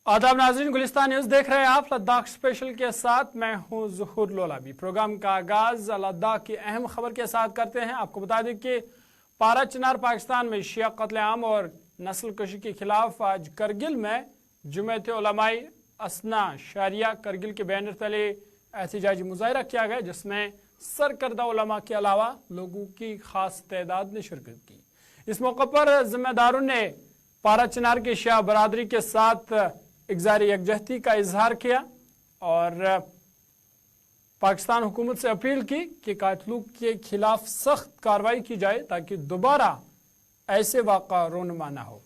आदाब नाज़रीन, गुलिस्तान न्यूज़ देख रहे हैं आप। लद्दाख स्पेशल के साथ मैं हूं ज़ुहूर लोलाबी। प्रोग्राम का आगाज लद्दाख की अहम खबर के साथ करते हैं। आपको बता दें कि पारा चिनार पाकिस्तान में शिया कत्लेआम और नस्ल कशी के खिलाफ आज करगिल में जुमेत उलमाए असना शरिया करगिल के बैनर तले एहतजाजी मुजाहरा किया गया, जिसमें सरकर्दा उलमा के अलावा लोगों की खास तादाद ने शिरकत की। इस मौके पर जिम्मेदारों ने पारा चिनार के शिया बरादरी के साथ इज़हार यकजहती का इजहार किया और पाकिस्तान हुकूमत से अपील की कि कातिलों के खिलाफ सख्त कार्रवाई की जाए ताकि दोबारा ऐसे वाक़ा रोनमा न हो।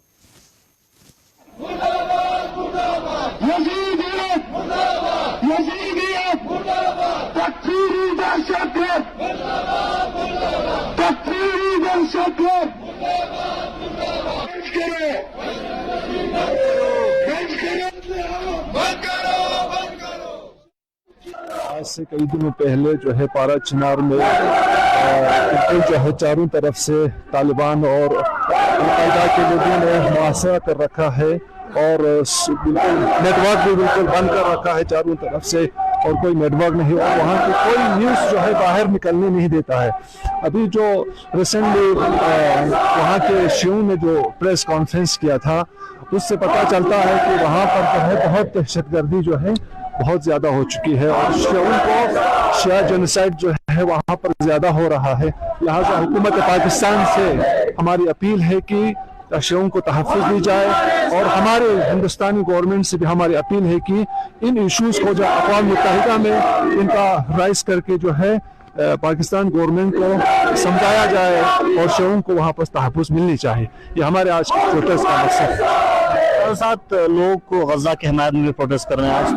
आज से कई दिनों पहले जो है पारा चिनार में जो है चारों तरफ से तालिबान और अल-कायदा के लोगों ने मुआसरा कर रखा है और बिल्कुल नेटवर्क भी बिल्कुल बंद कर रखा है चारों तरफ से, और कोई नेटवर्क नहीं, और वहाँ की कोई न्यूज़ जो है बाहर निकलने नहीं देता है। अभी जो रिसेंटली वहाँ के शियों ने जो प्रेस कॉन्फ्रेंस किया था, उससे पता चलता है कि वहाँ पर जो है बहुत दहशतगर्दी जो है बहुत ज्यादा हो चुकी है और शियों को शिया जेनोसाइड जो है वहाँ पर ज्यादा हो रहा है। लिहाजा हुकूमत पाकिस्तान से हमारी अपील है कि शियों को तहफ़्फ़ुज़ दी जाए, और हमारे हिंदुस्तानी गवर्नमेंट से भी हमारी अपील है कि इन इशूज़ को जो अक़वाम मुत्तहिदा में इनका राइज करके जो है पाकिस्तान गवर्नमेंट को समझाया जाए और शियों को वहाँ पर तहफ़्फ़ुज़ मिलनी चाहिए। ये हमारे आज के प्रोटेस्ट का मकसद है। साथ लोग को गजा की हिमायत में प्रोटेस्ट कर रहे हैं आज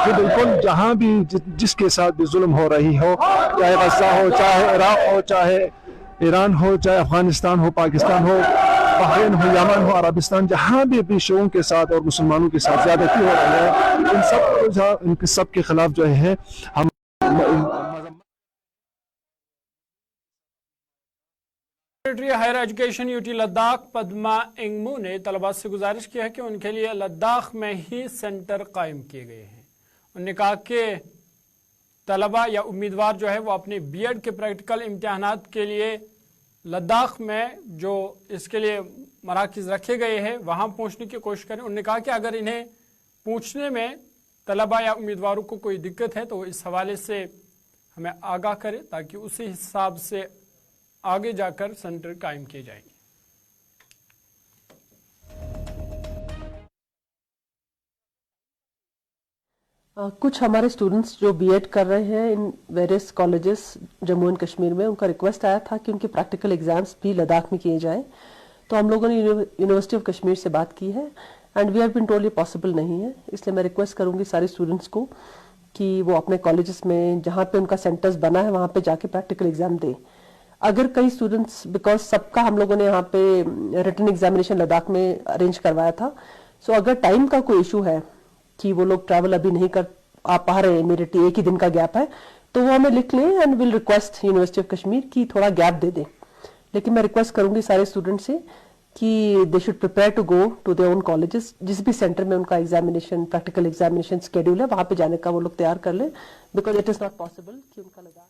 जी बिल्कुल, जहाँ भी जिसके साथ भी जुल्म हो रही हो, चाहे गजा हो, चाहे इराक हो, चाहे ईरान हो, चाहे अफगानिस्तान हो, पाकिस्तान हो, बहरीन हो, यमन हो, अरबिस्तान, जहाँ भी शियों के साथ और मुसलमानों के साथ ज्यादती हो रही है, इन सब के खिलाफ जो है हम secretary higher education UT Ladakh Padma Angmo ने तलबा से गुजारिश की है कि उनके लिए लद्दाख में ही सेंटर कायम किए गए हैं। उन्होंने कहा कि तलबा या उम्मीदवार जो है वो अपने बीएड के प्रैक्टिकल इम्तिहानात के लिए लद्दाख में जो इसके लिए मराकज़ रखे गए हैं वहाँ पहुँचने की कोशिश करें। उन्होंने कहा कि अगर इन्हें पूछने में तलबा या उम्मीदवारों को कोई दिक्कत है तो वो इस हवाले से हमें आगाह करें ताकि उसी हिसाब से आगे जाकर सेंटर कायम किए जाएंगे। कुछ हमारे स्टूडेंट्स जो बीएड कर रहे हैं in various colleges Jammu and Kashmir में, उनका रिक्वेस्ट आया था कि उनके प्रैक्टिकल एग्जाम्स भी लद्दाख में किए जाएं। तो हम लोगों ने यूनिवर्सिटी ऑफ कश्मीर से बात की है and we have been told ये पॉसिबल नहीं है। इसलिए मैं रिक्वेस्ट करूंगी सारे स्टूडेंट्स को कि वो अपने कॉलेजेस में जहाँ पे उनका सेंटर्स बना है वहाँ पे जाके प्रैक्टिकल एग्जाम दें। अगर कई स्टूडेंट्स, बिकॉज सबका हम लोगों ने यहाँ पे रिटन एग्जामिनेशन लद्दाख में अरेंज करवाया था, सो अगर टाइम का कोई इशू है कि वो लोग ट्रैवल अभी नहीं कर आ पा रहे, इमीडिएटली एक ही दिन का गैप है, तो वो हमें लिख लें and will request university of Kashmir की थोड़ा गैप दे दें। लेकिन मैं रिक्वेस्ट करूंगी सारे स्टूडेंट से कि they should prepare to go to their own colleges. जिस भी सेंटर में उनका एग्जामिनेशन प्रैक्टिकल एग्जामिनेशन शेड्यूल है वहां पे जाने का वो लोग तैयार कर ले, because it is not possible कि उनका लद्दाख।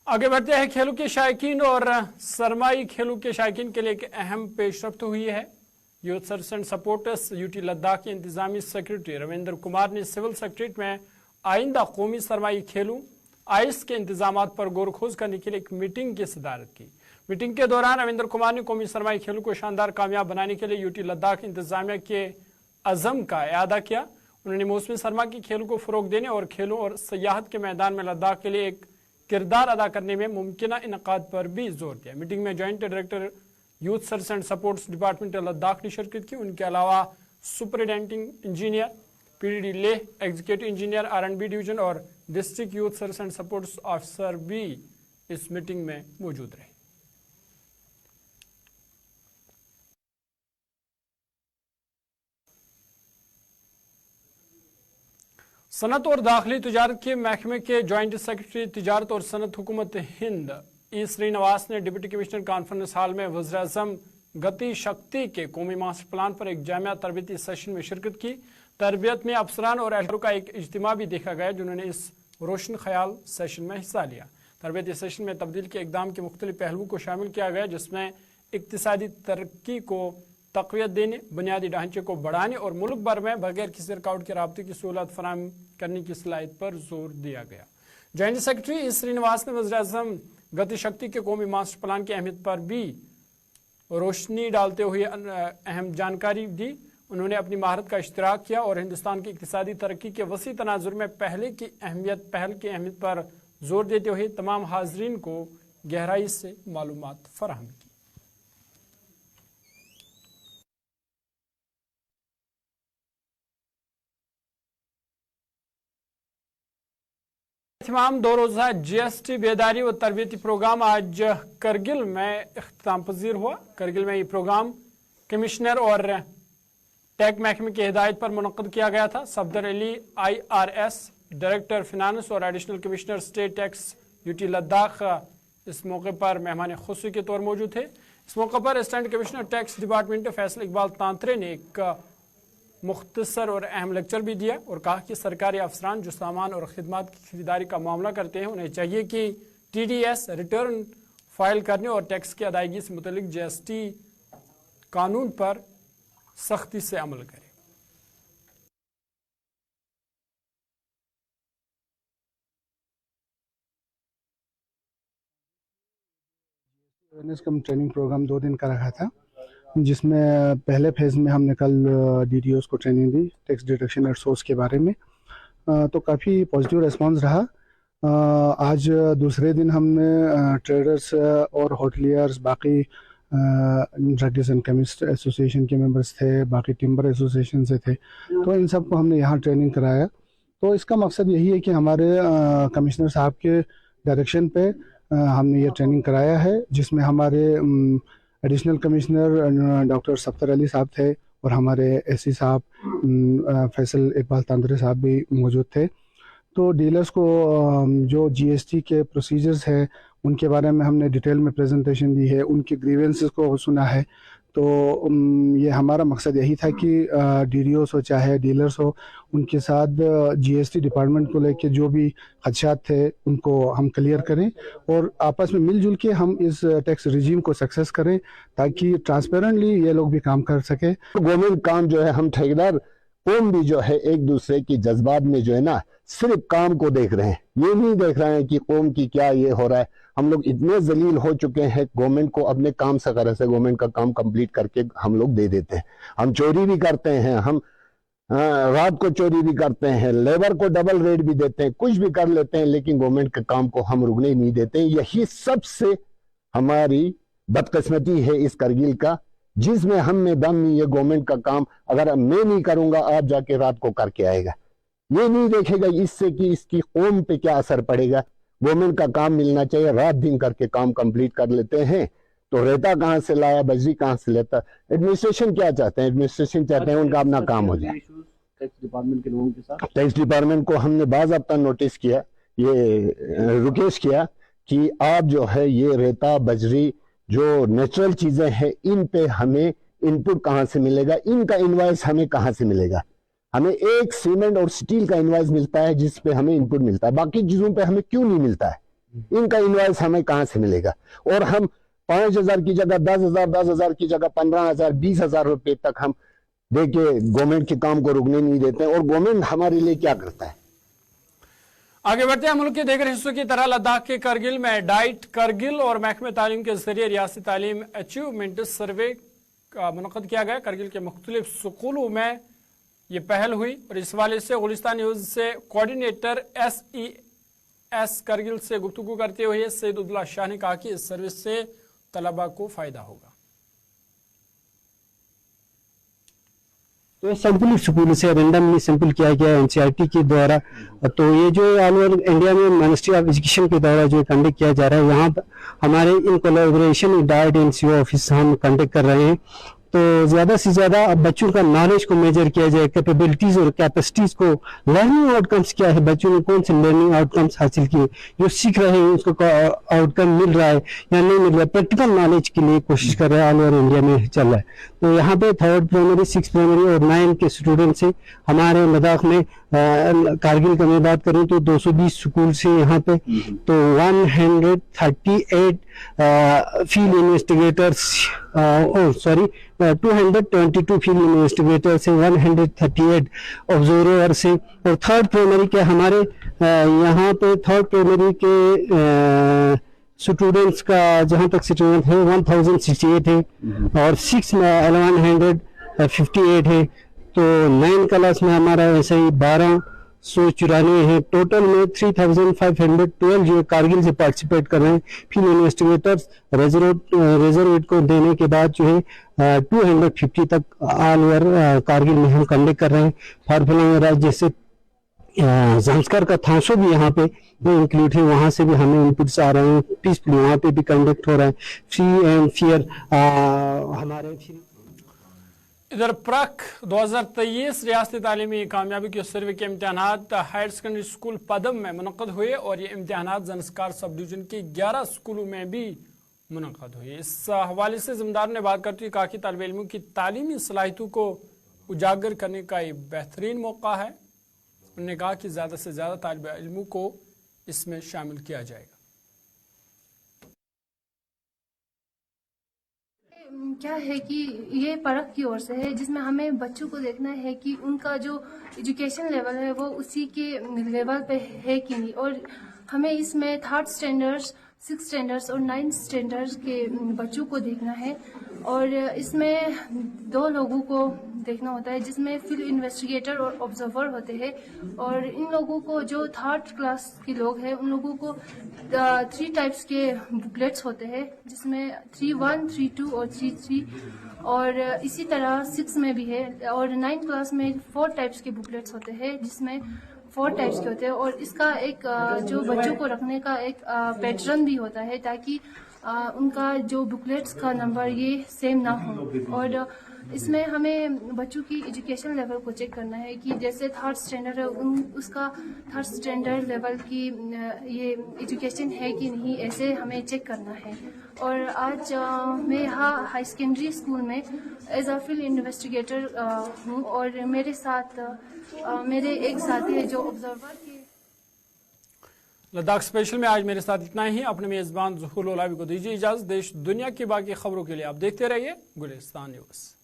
आगे बढ़ते हैं। खेलों के शायकीन और सरमाई खेलों के शायकीन के लिए एक अहम पेशरफ्त हुई है। Youth service and supporters UT Ladakh के इंतजामी सेक्रेटरी रविंद्र कुमार ने सिविल सेक्रेटरीट में आइंदा कौमी सरमाई खेलों आइस के इंतजाम पर गौर खोज करने के लिए एक मीटिंग की सदारत की। मीटिंग के दौरान रविंद्र कुमार ने कौमी सरमाई खेलों को शानदार कामयाब बनाने के लिए यूटी लद्दाख इंतजामिया के अज़म का इआदा किया। उन्होंने मौसमी सरमा के खेलों को फ़रोग देने और खेलों और सियाहत के मैदान में लद्दाख के लिए एक किरदार अदा करने में मुमकिन इनकाद पर भी जोर दिया। मीटिंग में joint director youth service and sports department Ladakh ने शिरकत की। उनके अलावा superintending engineer PDD Leh, executive engineer R and B division और district youth service and sports officer भी इस मीटिंग में मौजूद रहे। सनत और दाखिली तिजारत के महकमे के जॉइंट सेक्रेटरी तिजारत और सनत हुकूमत हिंद ई श्रीनिवास ने डिप्टी कमिश्नर कॉन्फ्रेंस हॉल में वज़ीर-ए-आज़म गति शक्ति के कौमी मास्टर प्लान पर एक जामिया तरबियती सेशन में शिरकत की। तरबियत में अफसरान और एहलकारों का एक इज्तिमा भी देखा गया जिन्होंने इस रोशन ख्याल सेशन में हिस्सा लिया। तरबियती सेशन में तब्दील के इकदाम के मुख्तलिफ पहलुओं को शामिल किया गया जिसमें इक्तिसादी तरक्की को तक़वियत देने, बुनियादी ढांचे को बढ़ाने और मुल्क भर में बगैर किसी रुकावट के राब्ते की सहूलत फराहम करने की सलाहियत पर जोर दिया गया। जॉइंट सेक्रेटरी ई श्रीनिवास ने वज़ीर-ए-आज़म गति शक्ति के कौमी मास्टर प्लान की अहमियत पर भी रोशनी डालते हुए अहम जानकारी दी। उन्होंने अपनी महारत का इश्तिराक किया और हिंदुस्तान की इक्तिसादी तरक्की के वसी तनाजुर में पहल की अहमियत पर जोर देते हुए तमाम हाजरीन को गहराई से मालूमात फराहम की। तमाम 2 रोज़ा GST बेदारी व तरबियती प्रोग्राम आज करगिल में इख्तिताम पजीर हुआ। करगिल में ये प्रोग्राम कमिश्नर और टैग महकमे की हिदायत पर मुनक्कद किया गया था। Safdar Ali IRS, director finance और additional commissioner state tax UT Ladakh इस मौके पर मेहमान खुसूसी के तौर मौजूद थे। इस मौके पर assistant commissioner tax department Faisal Iqbal Tantray ने एक मुख्तसर और अहम लेक्चर भी दिया और कहा कि सरकारी अफसरान जो सामान और खिदमात की खरीदारी का मामला करते हैं उन्हें चाहिए कि TDS रिटर्न फाइल करने और टैक्स की अदायगी से मुतल्लिक GST कानून पर सख्ती से अमल करें। अवेयरनेस कम ट्रेनिंग प्रोग्राम 2 दिन का रखा था, जिसमें पहले फेज़ में हमने कल DDOs को training the tax deduction at source के बारे में, तो काफ़ी पॉजिटिव रिस्पांस रहा। आज दूसरे दिन हमने ट्रेडर्स और होटलियर्स, बाकी ड्रग्स एंड केमिस्ट एसोसिएशन के मेंबर्स थे, बाकी टिम्बर एसोसिएशन से थे, तो इन सबको हमने यहाँ ट्रेनिंग कराया। तो इसका मकसद यही है कि हमारे कमिश्नर साहब के डायरेक्शन पे हमने ये ट्रेनिंग कराया है, जिसमें हमारे additional commissioner doctor Safdar Ali साहब थे और हमारे SC साहब फैसल इकबाल तांत्रे साहब भी मौजूद थे। तो डीलर्स को जो GST के प्रोसीजर्स हैं उनके बारे में हमने डिटेल में प्रेजेंटेशन दी है, उनके ग्रीवेंसेस को सुना है। तो ये हमारा मकसद यही था कि DDOs हो चाहे डीलर्स हो, उनके साथ GST डिपार्टमेंट को लेके जो भी खदशात थे उनको हम क्लियर करें और आपस में मिलजुल के हम इस टैक्स रिजीम को सक्सेस करें ताकि ट्रांसपेरेंटली ये लोग भी काम कर सके। गवर्नमेंट काम जो है, हम ठेकेदार कौम भी जो है एक दूसरे की जज्बात में जो है ना सिर्फ काम को देख रहे हैं, ये नहीं देख रहे हैं कि कौम की क्या ये हो रहा है। हम लोग इतने जलील हो चुके हैं, गवर्नमेंट को अपने काम से तरह से गवर्नमेंट का काम कंप्लीट करके हम लोग दे देते हैं। हम चोरी भी करते हैं, हम रात को चोरी भी करते हैं, लेबर को डबल रेट भी देते हैं, कुछ भी कर लेते हैं, लेकिन गवर्नमेंट के काम को हम रुकने ही नहीं देते। यही सबसे हमारी बदकिस्मती है इस करगिल का, जिसमें हम में दम नहीं, ये गवर्नमेंट का काम अगर मैं नहीं करूंगा आप जाके रात को करके आएगा। ये नहीं देखेगा इससे कि इसकी कौम पे क्या असर पड़ेगा। गवर्नमेंट का काम मिलना चाहिए, रात दिन करके काम कंप्लीट कर लेते हैं। तो रेता कहाँ से लाया, बजरी कहाँ से लेता। एडमिनिस्ट्रेशन क्या चाहते हैं, एडमिनिस्ट्रेशन चाहते हैं उनका अपना काम हो जाए। टैक्स डिपार्टमेंट के लोगों के साथ टैक्स डिपार्टमेंट को हमने बाज़ाब्ता नोटिस किया, ये रिक्वेस्ट किया कि आप जो है ये रेता बजरी जो नेचुरल चीजें हैं इन पे हमें इनपुट कहाँ से मिलेगा, इनका इनवॉइस हमें कहाँ से मिलेगा। हमें एक सीमेंट और स्टील का इनवॉइस मिलता है जिस पे हमें इनपुट मिलता है, बाकी चीजों पे हमें क्यों नहीं मिलता है, इनका इनवॉइस हमें कहाँ से मिलेगा। और हम 5,000 की जगह 10,000, 10,000 की जगह 15,000, 20,000 रुपए तक हम देके गवर्नमेंट के काम को रुकने नहीं देते हैं। और गवर्नमेंट हमारे लिए क्या करता है। आगे बढ़ते हैं। मुल्क के दीगर हिस्सों की तरह लद्दाख के करगिल में डाइट करगिल और महकमे तालीम के जरिए रियासती तालीम अचीवमेंट सर्वे का मुनक़द किया गया। करगिल के मुख्तलिफ स्कूलों में ये पहल हुई और इस हवाले से गुलिस्तान न्यूज़ से कोऑर्डिनेटर SES करगिल से गुफ्तगू करते हुए सैयदुल्लाह शाह ने कहा कि इस सर्विस से तलबा को फ़ायदा होगा। तो सैंपल स्कूल से रेंडमली सैंपल किया गया NCERT के द्वारा। तो ये जो ऑल ओवर इंडिया में मिनिस्ट्री ऑफ एजुकेशन के द्वारा जो कंडक्ट किया जा रहा है, यहाँ हमारे in collaboration diet NCO office हम कंडक्ट कर रहे हैं। तो ज़्यादा से ज़्यादा अब बच्चों का नॉलेज को मेजर किया जाए, कैपेबिलिटीज़ और कैपेसिटीज़ को, लर्निंग आउटकम्स क्या है, बच्चों ने कौन से लर्निंग आउटकम्स हासिल किए, जो सीख रहे हैं उसको आउटकम मिल रहा है या नहीं मिल रहा है, प्रैक्टिकल नॉलेज के लिए कोशिश कर रहे हैं, ऑल ओवर इंडिया में चल रहा है। तो यहाँ पे 3rd प्राइमरी, 6th प्राइमरी और 9 के स्टूडेंट्स हैं हमारे लद्दाख में। कारगिल का मैं बात करूँ तो 220 स्कूल से यहाँ पे, तो 138 फील्ड इन्वेस्टिगेटर्स, 222 फील्ड इन्वेस्टिगेटर्स हैं, 138 ऑब्जर्वर्स हैं। और 3rd प्राइमरी के हमारे यहाँ पे 3rd प्राइमरी के स्टूडेंट्स का जहाँ तक स्टूडेंट है 1068 है, और 6 में 1158 है। तो 9 क्लास में हमारा ऐसे ही 1294 है। टोटल में 3512 जो कारगिल से पार्टिसिपेट कर रहे हैं फील्ड इन्वेस्टिगेटर्स। रिजर्व को देने के बाद जो है 250 तक ऑल ओवर कारगिल में हम कंडक्ट कर रहे हैं। फारफिलंग राज्य जैसे संस्कार का थांसो भी यहाँ पे इंक्लूड है, वहाँ से भी हमें इनपुट्स आ रहे हैं। पीसफुली वहाँ पे भी कंडक्ट हो रहा है, फ्री एंड फेयर हमारे। इधर प्रक 2023 रियासती तालीमी कामयाबी के सर्वे के इम्तहानात हायर सेकेंडरी स्कूल पदम में मुनक़द हुए और ये इम्तहानात ज़नस्कार सब डिवीज़न के 11 स्कूलों में भी मुनक़द हुए। इस हवाले से ज़िम्मेदार ने बात करते हुए कहा कि तालिब इल्मों की तालीमी सलाहियतों को उजागर करने का ये बेहतरीन मौका है। उन्होंने कहा कि ज़्यादा से ज़्यादा तालिब इल्मों को इसमें शामिल किया जाएगा। क्या है कि ये परख की ओर से है, जिसमें हमें बच्चों को देखना है कि उनका जो एजुकेशन लेवल है वो उसी के लेवल पे है कि नहीं। और हमें इसमें 3rd स्टैंडर्ड्स, 6th स्टैंडर्ड्स और 9th स्टैंडर्ड्स के बच्चों को देखना है। और इसमें 2 लोगों को देखना होता है, जिसमें फील्ड इन्वेस्टिगेटर और ऑब्जर्वर होते हैं। और इन लोगों को जो 3rd क्लास के लोग हैं उन लोगों को 3 टाइप्स के बुकलेट्स होते हैं, जिसमें 3.1, 3.2 और 3.3। और इसी तरह 6 में भी है। और 9th क्लास में 4 टाइप्स के बुकलेट्स होते हैं, जिसमें 4 टाइप्स के होते हैं। और इसका एक जो बच्चों को रखने का एक पैटर्न भी होता है, ताकि उनका जो बुकलेट्स का नंबर ये सेम ना हो। और इसमें हमें बच्चों की एजुकेशन लेवल को चेक करना है कि जैसे 3rd स्टैंडर्ड है उसका 3rd स्टैंडर्ड लेवल की ये एजुकेशन है कि नहीं, ऐसे हमें चेक करना है। और आज मैं यहाँ हाई सेकेंडरी स्कूल में एज अ फील्ड इन्वेस्टिगेटर हूँ। और मेरे साथ मेरे एक साथी है जो ऑब्जर्वर के। लद्दाख स्पेशल में आज मेरे साथ इतना ही। अपने मेज़बान ज़ुहूर लोलावी को दीजिए इजाज़त। देश दुनिया की बाकी खबरों के लिए आप देखते रहिए गुलिस्तान न्यूज़।